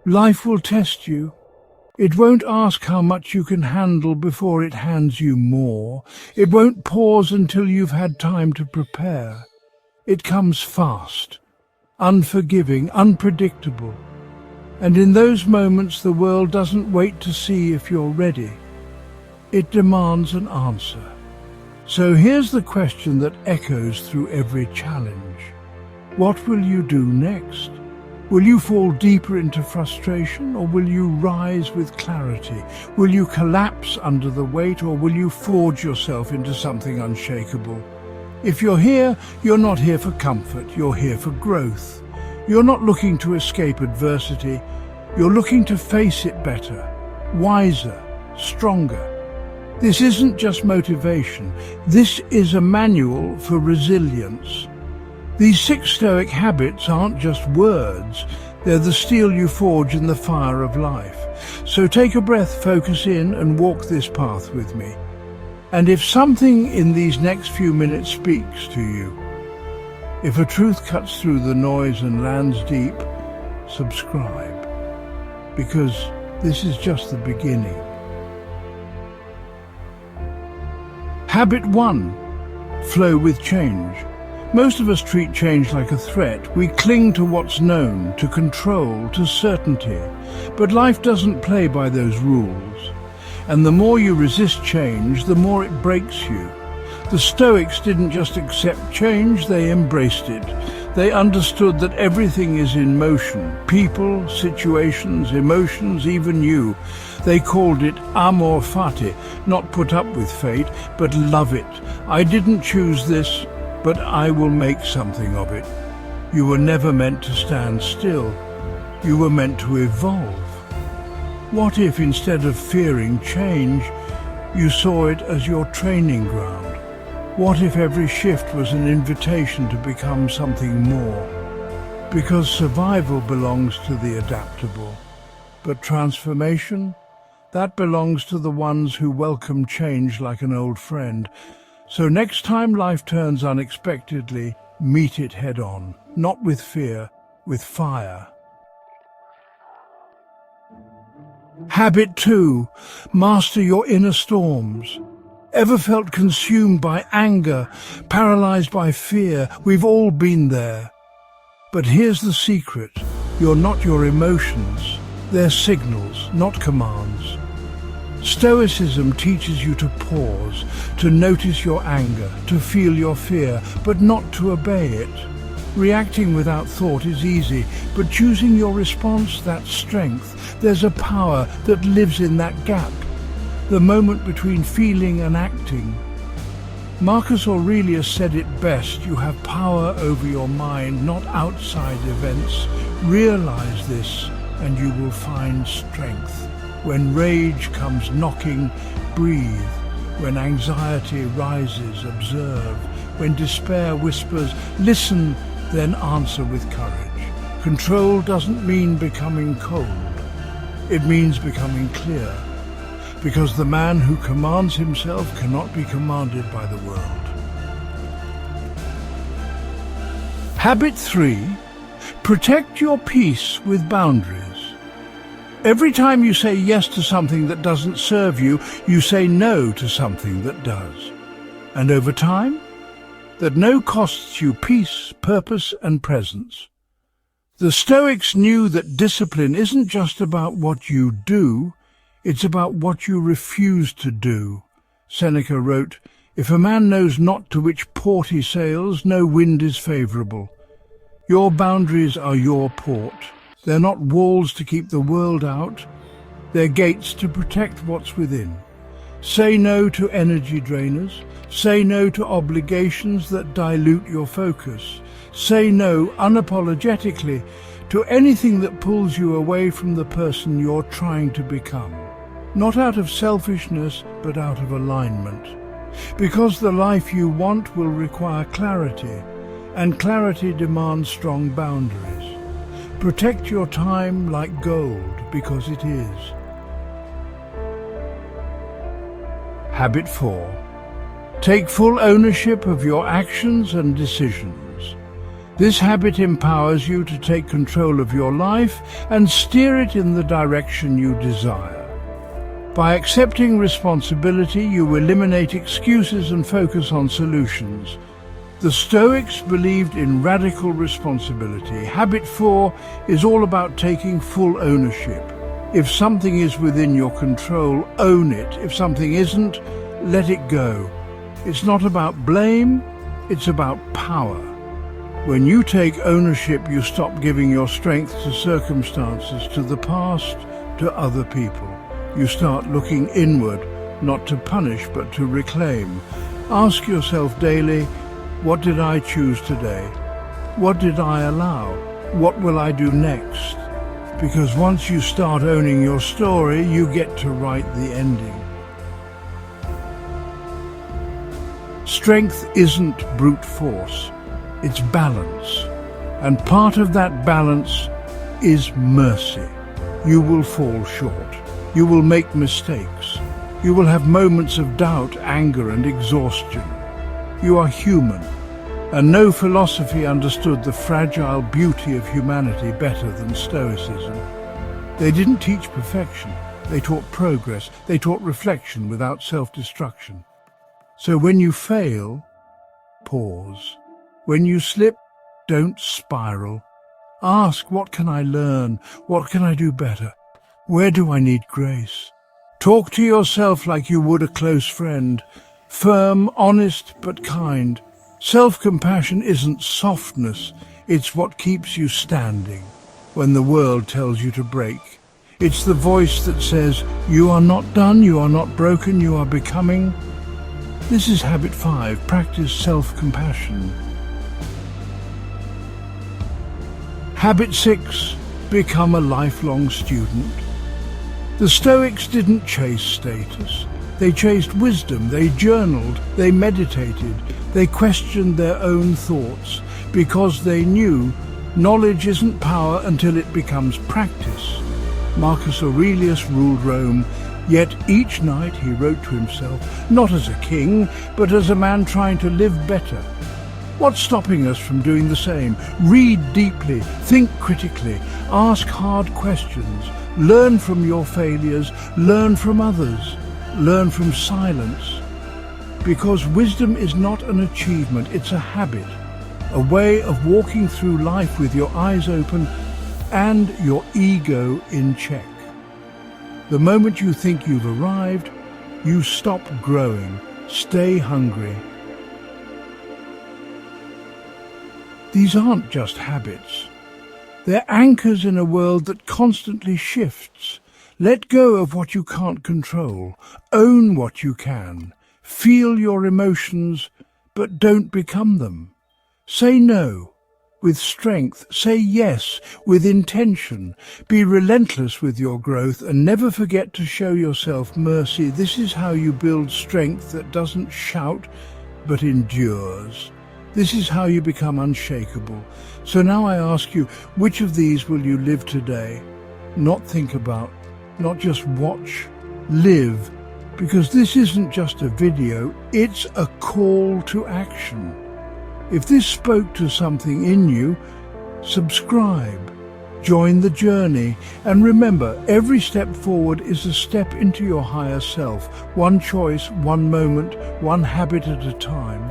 Life will test you. It won't ask how much you can handle before it hands you more. It won't pause until you've had time to prepare. It comes fast, unforgiving, unpredictable. And in those moments the world doesn't wait to see if you're ready. It demands an answer. So here's the question that echoes through every challenge. What will you do next? Will you fall deeper into frustration, or will you rise with clarity? Will you collapse under the weight, or will you forge yourself into something unshakable? If you're here, you're not here for comfort, you're here for growth. You're not looking to escape adversity, you're looking to face it better, wiser, stronger. This isn't just motivation, this is a manual for resilience. These 6 Stoic habits aren't just words, they're the steel you forge in the fire of life. So take a breath, focus in, and walk this path with me. And if something in these next few minutes speaks to you, if a truth cuts through the noise and lands deep, subscribe, because this is just the beginning. Habit 1. Flow with change. Most of us treat change like a threat. We cling to what's known, to control, to certainty. But life doesn't play by those rules. And the more you resist change, the more it breaks you. The Stoics didn't just accept change, they embraced it. They understood that everything is in motion. People, situations, emotions, even you. They called it amor fati, not put up with fate, but love it. I didn't choose this, but I will make something of it. You were never meant to stand still. You were meant to evolve. What if, instead of fearing change, you saw it as your training ground? What if every shift was an invitation to become something more? Because survival belongs to the adaptable, but transformation, that belongs to the ones who welcome change like an old friend. So next time life turns unexpectedly, meet it head on, not with fear, with fire. Habit 2. Master your inner storms. Ever felt consumed by anger, paralyzed by fear? We've all been there. But here's the secret. You're not your emotions. They're signals, not commands. Stoicism teaches you to pause, to notice your anger, to feel your fear, but not to obey it. Reacting without thought is easy, but choosing your response, that's strength. There's a power that lives in that gap, the moment between feeling and acting. Marcus Aurelius said it best, you have power over your mind, not outside events. Realize this, and you will find strength. When rage comes knocking, breathe. When anxiety rises, observe. When despair whispers, listen, then answer with courage. Control doesn't mean becoming cold. It means becoming clear. Because the man who commands himself cannot be commanded by the world. Habit 3. Protect your peace with boundaries. Every time you say yes to something that doesn't serve you, you say no to something that does. And over time, that no costs you peace, purpose, and presence. The Stoics knew that discipline isn't just about what you do, it's about what you refuse to do. Seneca wrote, "If a man knows not to which port he sails, no wind is favourable." Your boundaries are your port. They're not walls to keep the world out. They're gates to protect what's within. Say no to energy drainers. Say no to obligations that dilute your focus. Say no unapologetically to anything that pulls you away from the person you're trying to become. Not out of selfishness, but out of alignment. Because the life you want will require clarity, and clarity demands strong boundaries. Protect your time like gold, because it is. Habit 4. Take full ownership of your actions and decisions. This habit empowers you to take control of your life and steer it in the direction you desire. By accepting responsibility, you eliminate excuses and focus on solutions. The Stoics believed in radical responsibility. Habit 4 is all about taking full ownership. If something is within your control, own it. If something isn't, let it go. It's not about blame, it's about power. When you take ownership, you stop giving your strength to circumstances, to the past, to other people. You start looking inward, not to punish, but to reclaim. Ask yourself daily, what did I choose today? What did I allow? What will I do next? Because once you start owning your story, you get to write the ending. Strength isn't brute force, it's balance. And part of that balance is mercy. You will fall short. You will make mistakes. You will have moments of doubt, anger, and exhaustion. You are human, and no philosophy understood the fragile beauty of humanity better than Stoicism. They didn't teach perfection. They taught progress. They taught reflection without self-destruction. So when you fail, pause. When you slip, don't spiral. Ask, what can I learn? What can I do better? Where do I need grace? Talk to yourself like you would a close friend. Firm, honest, but kind. Self-compassion isn't softness. It's what keeps you standing when the world tells you to break. It's the voice that says, you are not done, you are not broken, you are becoming. This is habit 5, practice self-compassion. Habit 6, become a lifelong student. The Stoics didn't chase status. They chased wisdom, they journaled, they meditated, they questioned their own thoughts, because they knew knowledge isn't power until it becomes practice. Marcus Aurelius ruled Rome, yet each night he wrote to himself, not as a king, but as a man trying to live better. What's stopping us from doing the same? Read deeply, think critically, ask hard questions, learn from your failures, learn from others, learn from silence. Because wisdom is not an achievement, it's a habit, a way of walking through life with your eyes open and your ego in check. The moment you think you've arrived, you stop growing. Stay hungry. These aren't just habits. They're anchors in a world that constantly shifts. Let go of what you can't control. Own what you can. Feel your emotions, but don't become them. Say no with strength. Say yes with intention. Be relentless with your growth and never forget to show yourself mercy. This is how you build strength that doesn't shout, but endures. This is how you become unshakable. So now I ask you, which of these will you live today? Not think about, not just watch, live. Because this isn't just a video, it's a call to action. If this spoke to something in you, subscribe, join the journey, and remember, every step forward is a step into your higher self. One choice, one moment, one habit at a time.